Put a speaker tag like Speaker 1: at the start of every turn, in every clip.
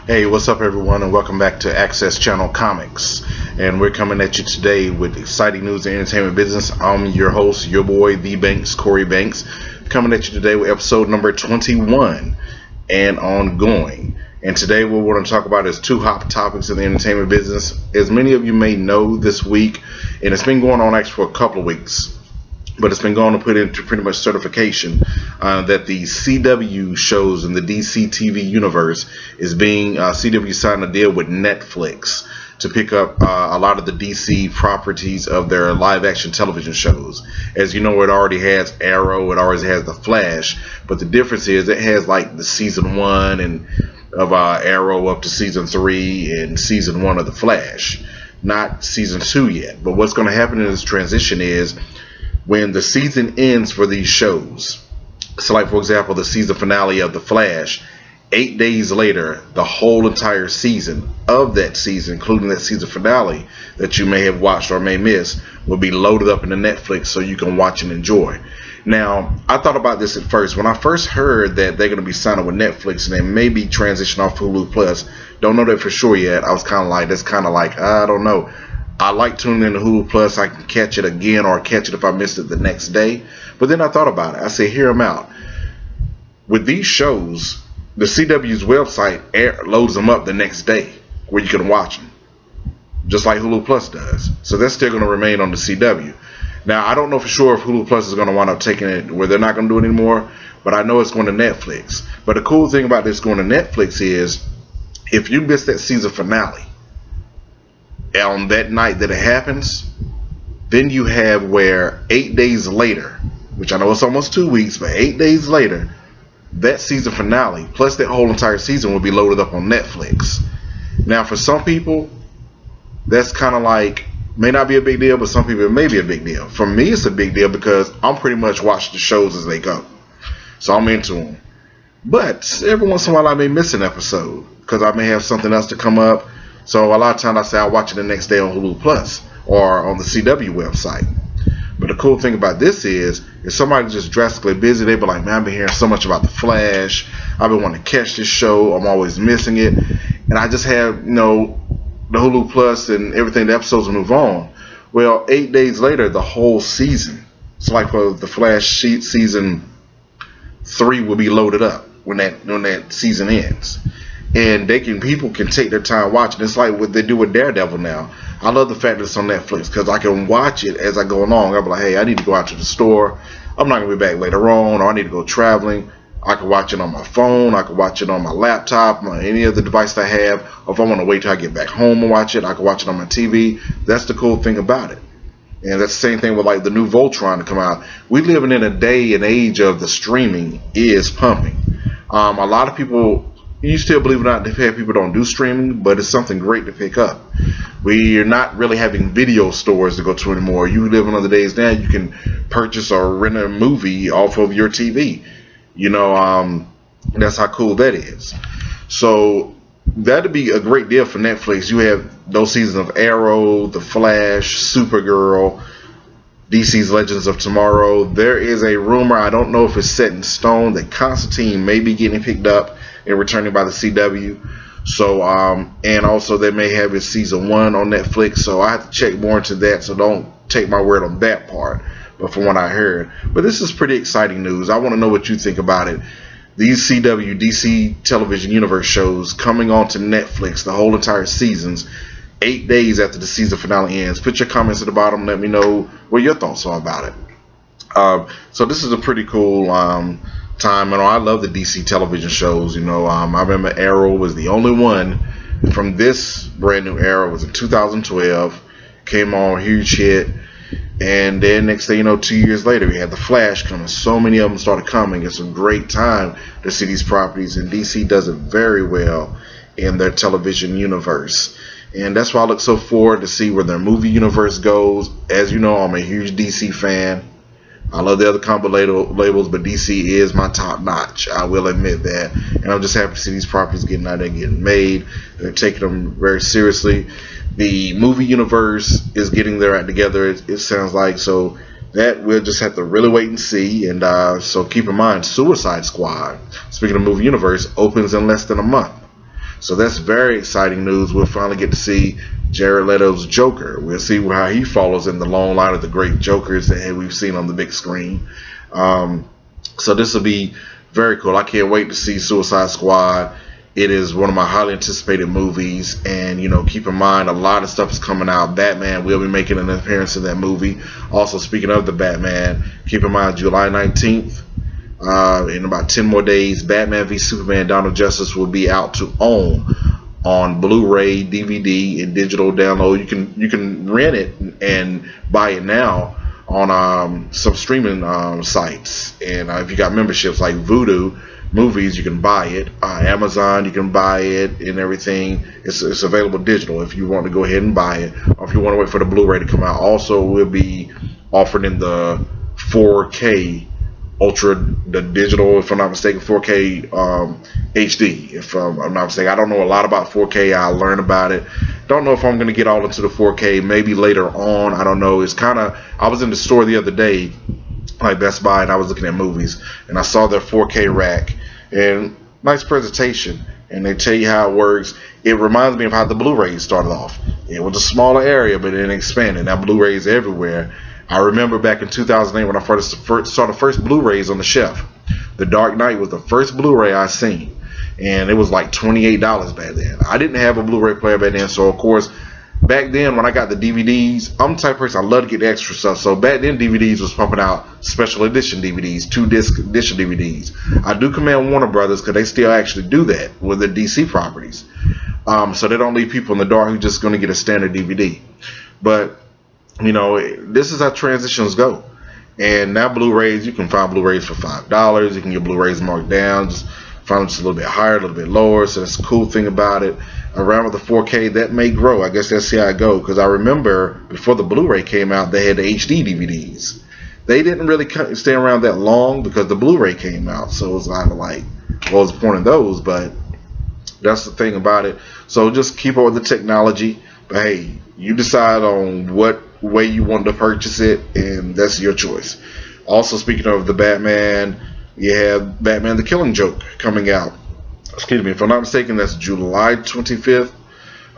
Speaker 1: Hey, what's up everyone, and welcome back to Access Channel Comics. And we're coming at you today with exciting news in the entertainment business. I'm your host, your boy, The Banks, Corey Banks, coming at you today with episode number 21 and ongoing. And today what we're going to talk about is two hot topics in the entertainment business. As many of you may know, this week, and it's been going on actually for a couple of weeks, but it's been going to put into pretty much certification that the CW shows in the DCTV universe is being CW signed a deal with Netflix to pick up a lot of the DC properties of their live action television shows. As you know, it already has Arrow, it already has The Flash, but the difference is it has like the season 1 and of Arrow up to season 3 and season 1 of The Flash, not season 2 yet. But what's going to happen in this transition is when the season ends for these shows, so like for example the season finale of The Flash, 8 days later the whole entire season of that season, including that season finale that you may have watched or may miss, will be loaded up into Netflix so you can watch and enjoy. Now, I thought about this at first. When I first heard that they're going to be signing with Netflix and they may be transitioning off Hulu Plus, don't know that for sure yet. I was kind of like, that's kind of like, I don't know. I like tuning into Hulu Plus. I can catch it again or catch it if I missed it the next day. But then I thought about it. I said, hear them out. With these shows, the CW's website loads them up the next day where you can watch them, just like Hulu Plus does. So that's still going to remain on the CW. Now, I don't know for sure if Hulu Plus is going to wind up taking it where they're not going to do it anymore, but I know it's going to Netflix. But the cool thing about this going to Netflix is if you miss that season finale, on that night that it happens, then you have where 8 days later, which I know it's almost 2 weeks, but 8 days later, that season finale plus that whole entire season will be loaded up on Netflix. Now for some people that's kind of like, may not be a big deal, but some people it may be a big deal. For me it's a big deal because I'm pretty much watching the shows as they go, so I'm into them. But every once in a while I may miss an episode because I may have something else to come up. So a lot of times I say I'll watch it the next day on Hulu Plus or on the CW website. But the cool thing about this is, if somebody's just drastically busy, they be like, man, I've been hearing so much about The Flash. I've been wanting to catch this show. I'm always missing it. And I just have, the Hulu Plus and everything, the episodes will move on. Well, 8 days later, the whole season, it's like for The Flash season 3 will be loaded up when that season ends. And people can take their time watching. It's like what they do with Daredevil now. I love the fact that it's on Netflix because I can watch it as I go along. I'll be like, hey, I need to go out to the store. I'm not going to be back later on, or I need to go traveling. I can watch it on my phone. I can watch it on my laptop, any other device that I have. Or if I want to wait till I get back home and watch it, I can watch it on my TV. That's the cool thing about it. And that's the same thing with like the new Voltron to come out. We're living in a day and age of the streaming is pumping. A lot of people, you still believe it or not, people don't do streaming, but it's something great to pick up. We're not really having video stores to go to anymore. You live in other days now, you can purchase or rent a movie off of your TV. That's how cool that is. So that'd be a great deal for Netflix. You have those seasons of Arrow, The Flash, Supergirl, DC's Legends of Tomorrow. There is a rumor, I don't know if it's set in stone, that Constantine may be getting picked up and returning by the CW. So and also they may have his season 1 on Netflix, so I have to check more into that, so don't take my word on that part, but from what I heard. But this is pretty exciting news. I want to know what you think about it. These CW DC television universe shows coming on to Netflix, the whole entire seasons, 8 days after the season finale ends. Put your comments at the bottom, let me know what your thoughts are about it. So this is a pretty cool time. I love the DC television shows. I remember Arrow was the only one from this brand new era. It was in 2012, came on, huge hit, and then next thing you know, 2 years later we had The Flash coming. So many of them started coming. It's a great time to see these properties, and DC does it very well in their television universe, and that's why I look so forward to see where their movie universe goes. As you know, I'm a huge DC fan. I love the other combo labels, but DC is my top notch. I will admit that. And I'm just happy to see these properties getting out there, getting made. They're taking them very seriously. The movie universe is getting their act together, it sounds like. So that we'll just have to really wait and see. And so keep in mind, Suicide Squad, speaking of movie universe, opens in less than a month. So that's very exciting news. We'll finally get to see Jared Leto's Joker. We'll see how he follows in the long line of the great Jokers that we've seen on the big screen. So this will be very cool. I can't wait to see Suicide Squad. It is one of my highly anticipated movies, and keep in mind a lot of stuff is coming out. Batman will be making an appearance in that movie. Also, speaking of the Batman, keep in mind July 19th, in about 10 more days, Batman v Superman: Dawn of Justice will be out to own on Blu-ray, DVD, and digital download. You can rent it and buy it now on some streaming sites, and if you got memberships like Vudu Movies, you can buy it. Amazon, you can buy it and everything. It's available digital if you want to go ahead and buy it, or if you want to wait for the Blu-ray to come out. Also, we'll be offered in the 4K Ultra, the digital, if I'm not mistaken, 4K HD, if I'm not mistaken. I don't know a lot about 4K. I'll learn about it. Don't know if I'm going to get all into the 4K. Maybe later on. I don't know. It's kind of, I was in the store the other day, like Best Buy, and I was looking at movies, and I saw their 4K rack, and nice presentation, and they tell you how it works. It reminds me of how the Blu-rays started off. It was a smaller area, but it expanded. Now Blu-rays everywhere. I remember back in 2008 when I first saw the first Blu-rays on the shelf. The Dark Knight was the first Blu-ray I seen, and it was like $28 back then. I didn't have a Blu-ray player back then, so of course, back then when I got the DVDs, I'm the type of person I love to get the extra stuff. So back then DVDs was pumping out special edition DVDs, 2-disc edition DVDs. I do commend Warner Brothers because they still actually do that with the DC properties. So they don't leave people in the dark who's just going to get a standard DVD. But this is how transitions go. And now Blu-rays, you can find Blu-rays for $5. You can get Blu-rays marked down, just find them just a little bit higher, a little bit lower. So that's the cool thing about it. Around with the 4K, that may grow. I guess that's how I go. Because I remember before the Blu-ray came out, they had the HD DVDs. They didn't really stay around that long because the Blu-ray came out. So it was kind of like, what was the point of those? But that's the thing about it. So just keep up with the technology. But hey, you decide on what way you want to purchase it, and that's your choice. Also, speaking of the Batman, you have Batman the Killing Joke coming out. Excuse me, if I'm not mistaken, that's July 25th.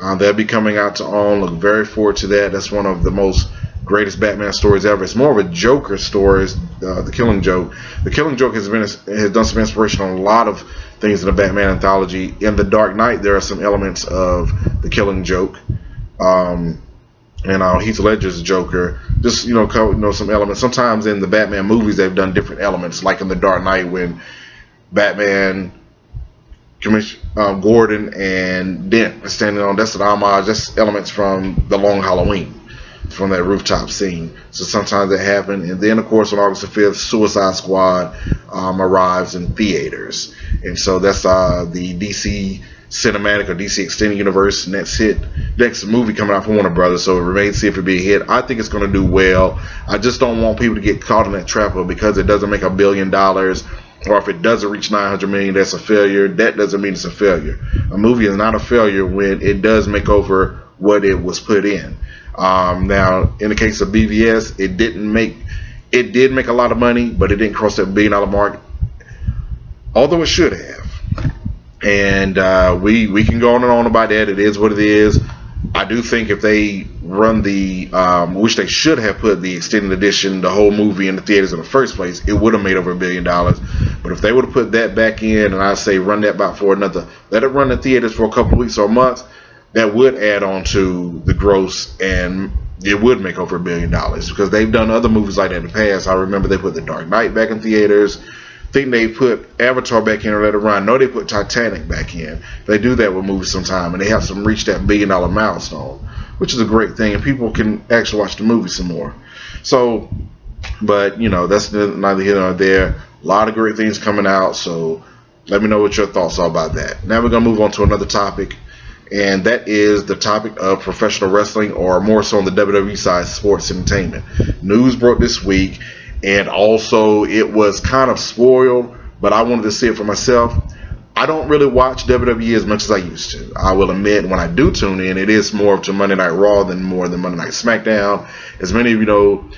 Speaker 1: That'll be coming out to own. Look very forward to that. That's one of the most greatest Batman stories ever. It's more of a Joker story, the Killing Joke. The Killing Joke has done some inspiration on a lot of things in the Batman anthology. In The Dark Knight, there are some elements of the Killing Joke. And Heath Ledger's Joker, just some elements. Sometimes in the Batman movies they've done different elements, like in The Dark Knight when Batman, Gordon and Dent are standing on. That's an homage. That's elements from The Long Halloween, from that rooftop scene. So sometimes that happen. And then of course on August the 5th, Suicide Squad arrives in theaters, and so that's the DC Cinematic or DC Extended Universe next movie coming out from Warner Brothers. So it remains to see if it be a hit. I think it's going to do well. I just don't want people to get caught in that trap of because it doesn't make $1 billion, or if it doesn't reach $900 million, that's a failure. That doesn't mean it's a failure. A movie is not a failure when it does make over what it was put in. Now, in the case of BVS, it did make a lot of money, but it didn't cross that $1 billion mark, although it should have. And we can go on and on about that. It is what it is. I do think if they run which they should have put the extended edition, the whole movie in the theaters in the first place, it would have made over $1 billion. But if they would have put that back in, and I say run that back for let it run in theaters for a couple of weeks or months, that would add on to the gross, and it would make over $1 billion because they've done other movies like that in the past. I remember they put The Dark Knight back in theaters. I think they put Avatar back in or let it run. No, they put Titanic back in. They do that with movies sometime, and they have some reach that $1 billion milestone, which is a great thing, and people can actually watch the movie some more. So, but that's neither here nor there. A lot of great things coming out, so let me know what your thoughts are about that. Now we're gonna move on to another topic, and that is the topic of professional wrestling, or more so on the WWE side, sports entertainment. News broke this week. And also, it was kind of spoiled, but I wanted to see it for myself. I don't really watch WWE as much as I used to. I will admit, when I do tune in, it is more to Monday Night Raw than Monday Night SmackDown. As many of you know,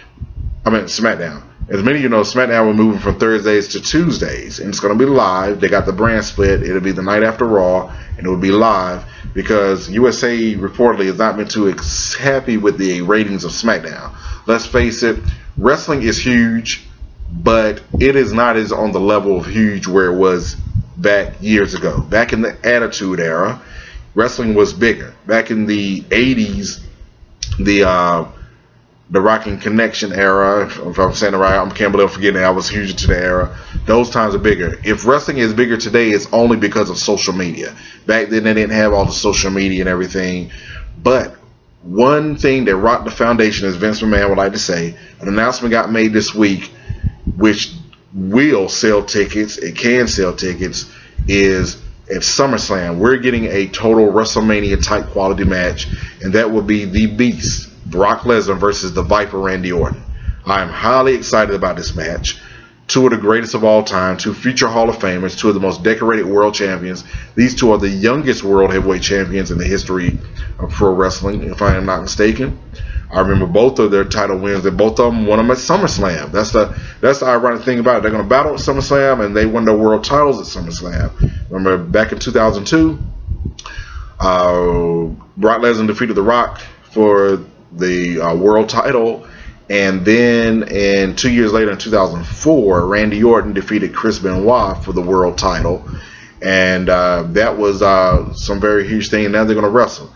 Speaker 1: SmackDown. As many of you know, SmackDown will moving from Thursdays to Tuesdays, and it's going to be live. They got the brand split. It'll be the night after Raw, and it will be live because USA reportedly has not been too happy with the ratings of SmackDown. Let's face it, wrestling is huge, but it is not as on the level of huge where it was back years ago. Back in the Attitude Era, wrestling was bigger. Back in the 80s, the Rockin' Connection era, if I'm saying it right, I can't believe I'm forgetting I was huge into the era. Those times are bigger. If wrestling is bigger today, it's only because of social media. Back then, they didn't have all the social media and everything. But one thing that rocked the foundation, as Vince McMahon would like to say, an announcement got made this week, which will sell tickets, it can sell tickets, is at SummerSlam, we're getting a total WrestleMania type quality match, and that will be the Beast, Brock Lesnar versus the Viper, Randy Orton. I am highly excited about this match. Two of the greatest of all time, two future Hall of Famers, two of the most decorated world champions. These two are the youngest world heavyweight champions in the history of pro wrestling, if I am not mistaken. I remember both of their title wins, and both of them won them at SummerSlam. That's the ironic thing about it. They're going to battle at SummerSlam, and they won their world titles at SummerSlam. Remember back in 2002, Brock Lesnar defeated The Rock for the world title, and then 2 years later in 2004, Randy Orton defeated Chris Benoit for the world title, and that was some very huge thing. And now they're going to wrestle.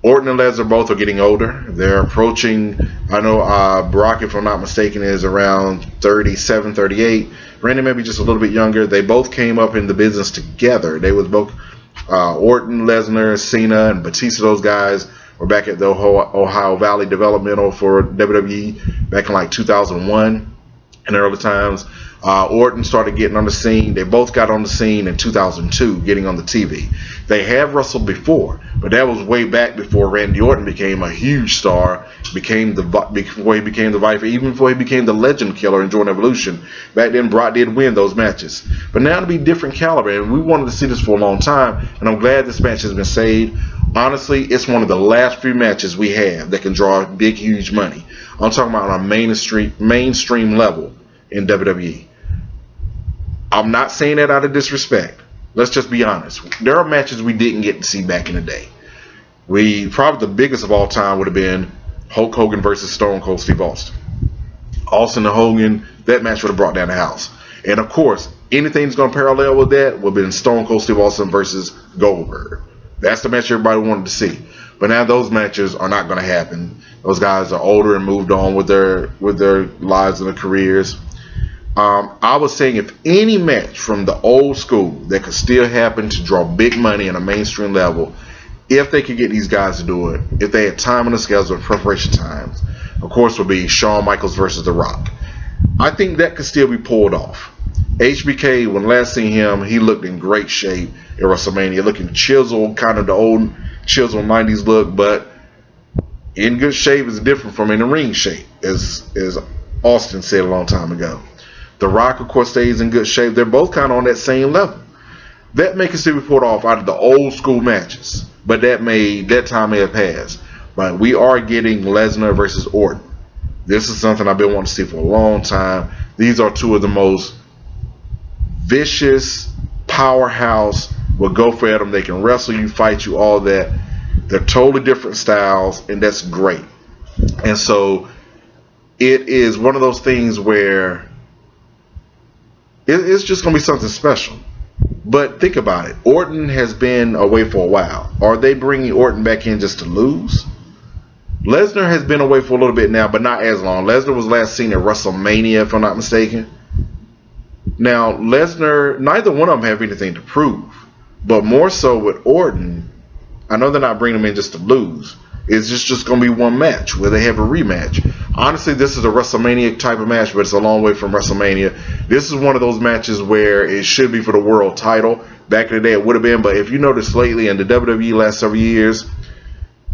Speaker 1: Orton and Lesnar both are getting older. They're approaching, I know Brock, if I'm not mistaken, is around 37, 38. Randy may be just a little bit younger. They both came up in the business together. They was both Orton, Lesnar, Cena, and Batista. Those guys were back at the Ohio Valley Developmental for WWE back in like 2001 in the early times. Orton started getting on the scene. They both got on the scene in 2002, getting on the TV. They have wrestled before, but that was way back before Randy Orton became a huge star, before he became the Viper, even before he became the Legend Killer in Jordan Evolution. Back then, Brock did win those matches. But now to be different caliber, and we wanted to see this for a long time, and I'm glad this match has been saved. Honestly, it's one of the last few matches we have that can draw big, huge money. I'm talking about on a mainstream level in WWE. I'm not saying that out of disrespect. Let's just be honest. There are matches we didn't get to see back in the day. Probably the biggest of all time would have been Hulk Hogan versus Stone Cold Steve Austin. Austin and Hogan, that match would have brought down the house. And of course, anything that's going to parallel with that would have been Stone Cold Steve Austin versus Goldberg. That's the match everybody wanted to see. But now those matches are not going to happen. Those guys are older and moved on with their lives and their careers. I was saying if any match from the old school that could still happen to draw big money on a mainstream level, if they could get these guys to do it, if they had time on the schedule and preparation times, of course would be Shawn Michaels versus The Rock. I think that could still be pulled off. HBK, when last seen him, he looked in great shape at WrestleMania, looking chiseled, kind of the old chiseled 90s look, but in good shape is different from in the ring shape, as Austin said a long time ago. The Rock, of course, stays in good shape. They're both kind of on that same level. That may still be pulled off out of the old school matches, but that time may have passed. But we are getting Lesnar versus Orton. This is something I've been wanting to see for a long time. These are two of the most vicious powerhouse. Will go for them. They can wrestle you, fight you, all that. They're totally different styles, and that's great. And so it is one of those things where it's just going to be something special. But think about it. Orton has been away for a while. Are they bringing Orton back in just to lose? Lesnar has been away for a little bit now, but not as long. Lesnar was last seen at WrestleMania, if I'm not mistaken. Now, Lesnar, neither one of them have anything to prove. But more so with Orton, I know they're not bringing him in just to lose. It's just going to be one match where they have a rematch. Honestly, this is a WrestleMania type of match, but it's a long way from WrestleMania. This is one of those matches where it should be for the world title. Back in the day, it would have been, but if you notice lately in the WWE last several years,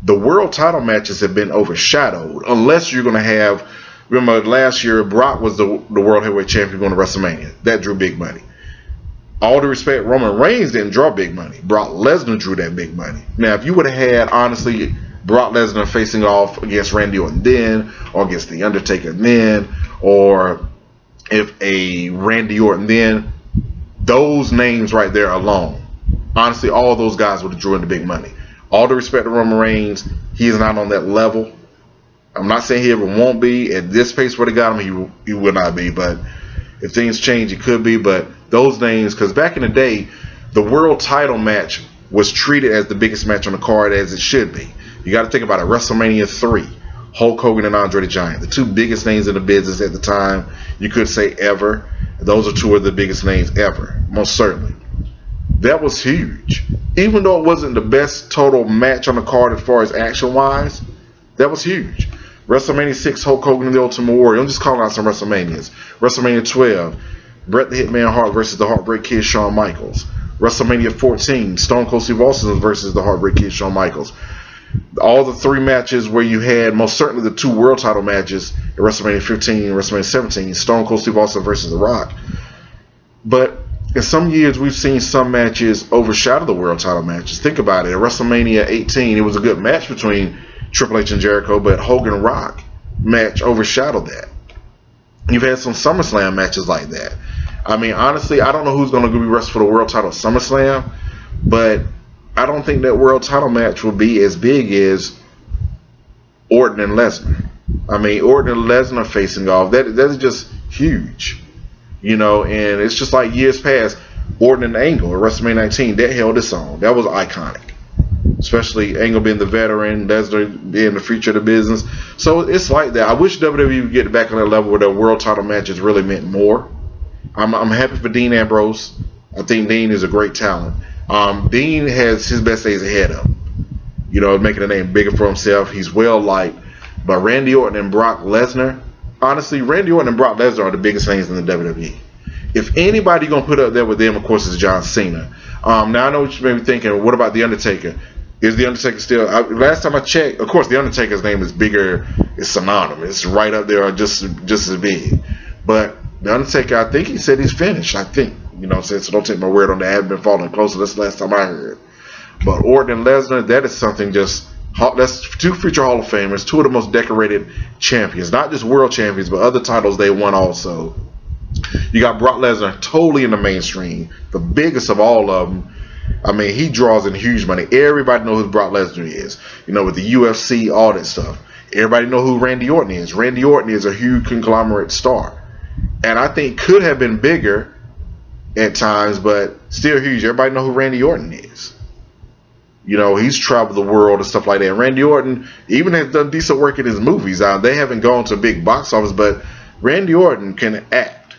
Speaker 1: the world title matches have been overshadowed. Unless you're going to have, remember last year, Brock was the World Heavyweight Champion going to WrestleMania. That drew big money. All due respect, Roman Reigns didn't draw big money. Brock Lesnar drew that big money. Now, if you would have had, honestly, Brock Lesnar facing off against Randy Orton then, or against The Undertaker then, or if a Randy Orton, then those names right there alone, honestly, all those guys would have drew in the big money. All the respect to Roman Reigns, he is not on that level. I'm not saying he ever won't be. At this pace where they got him, he will not be. But if things change, it could be. But those names, because back in the day, the world title match was treated as the biggest match on the card, as it should be. You got to think about it. WrestleMania 3, Hulk Hogan and Andre the Giant, the two biggest names in the business at the time. You could say ever. Those are two of the biggest names ever, most certainly. That was huge. Even though it wasn't the best total match on the card as far as action-wise, that was huge. WrestleMania 6, Hulk Hogan and the Ultimate Warrior. I'm just calling out some WrestleManias. WrestleMania 12, Bret the Hitman Hart versus the Heartbreak Kid Shawn Michaels. WrestleMania 14, Stone Cold Steve Austin versus the Heartbreak Kid Shawn Michaels. All the three matches where you had most certainly the two world title matches at WrestleMania 15 and WrestleMania 17, Stone Cold Steve Austin versus The Rock. But in some years, we've seen some matches overshadow the world title matches. Think about it. At WrestleMania 18, it was a good match between Triple H and Jericho, but Hogan Rock match overshadowed that. You've had some SummerSlam matches like that. I mean, honestly, I don't know who's going to be wrestling for the world title at SummerSlam, but I don't think that world title match will be as big as Orton and Lesnar. I mean, Orton and Lesnar facing off, that is just huge. You know, and it's just like years past, Orton and Angle at WrestleMania 19, that held its own. That was iconic. Especially Angle being the veteran, Lesnar being the future of the business. So it's like that. I wish WWE would get back on that level where their world title matches really meant more. I'm happy for Dean Ambrose. I think Dean is a great talent. Dean has his best days ahead of him. You know, making a name bigger for himself. He's well liked. But Randy Orton and Brock Lesnar, honestly, Randy Orton and Brock Lesnar are the biggest names in the WWE. If anybody going to put up there with them, of course, is John Cena. Now, I know what you may be thinking, what about The Undertaker? Is The Undertaker still... last time I checked, of course, The Undertaker's name is bigger. It's synonymous. It's right up there, just as big. But The Undertaker, I think he said he's finished. I think. You know what I'm saying? So don't take my word on that. I haven't been following closer. That's the last time I heard. But Orton and Lesnar, that is something just... That's two future Hall of Famers, two of the most decorated champions. Not just world champions, but other titles they won also. You got Brock Lesnar totally in the mainstream. The biggest of all of them. I mean, he draws in huge money. Everybody knows who Brock Lesnar is. You know, with the UFC, all that stuff. Everybody know who Randy Orton is. Randy Orton is a huge conglomerate star. And I think could have been bigger at times, but still huge. Everybody know who Randy Orton is. You know, he's traveled the world and stuff like that. Randy Orton even has done decent work in his movies. They haven't gone to a big box office, but Randy Orton can act.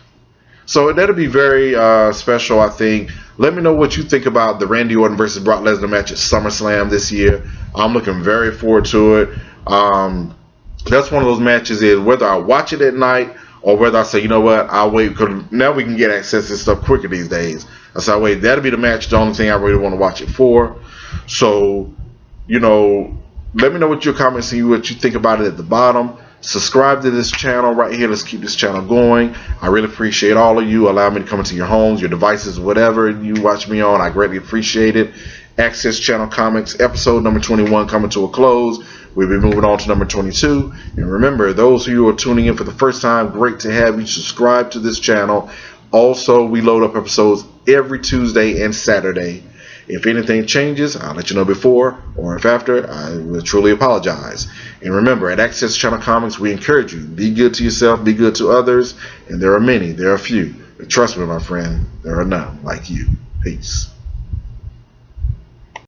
Speaker 1: So that'll be very special, I think. Let me know what you think about the Randy Orton versus Brock Lesnar match at SummerSlam this year. I'm looking very forward to it. That's one of those matches is whether I watch it at night or whether I say, you know what, I'll wait, because now we can get access to stuff quicker these days. I say, wait, that'll be the match, the only thing I really want to watch it for. So, you know, let me know what your comments and what you think about it at the bottom. Subscribe to this channel right here. Let's keep this channel going. I really appreciate all of you. Allow me to come into your homes, your devices, whatever you watch me on. I greatly appreciate it. Access Channel Comics, episode number 21 coming to a close. We'll be moving on to number 22. And remember, those of you who are tuning in for the first time, great to have you. Subscribe to this channel. Also, we load up episodes every Tuesday and Saturday. If anything changes, I'll let you know before, or if after, I will truly apologize. And remember, at Access Channel Comics, we encourage you, be good to yourself, be good to others, and there are many, there are few. But trust me, my friend, there are none like you. Peace.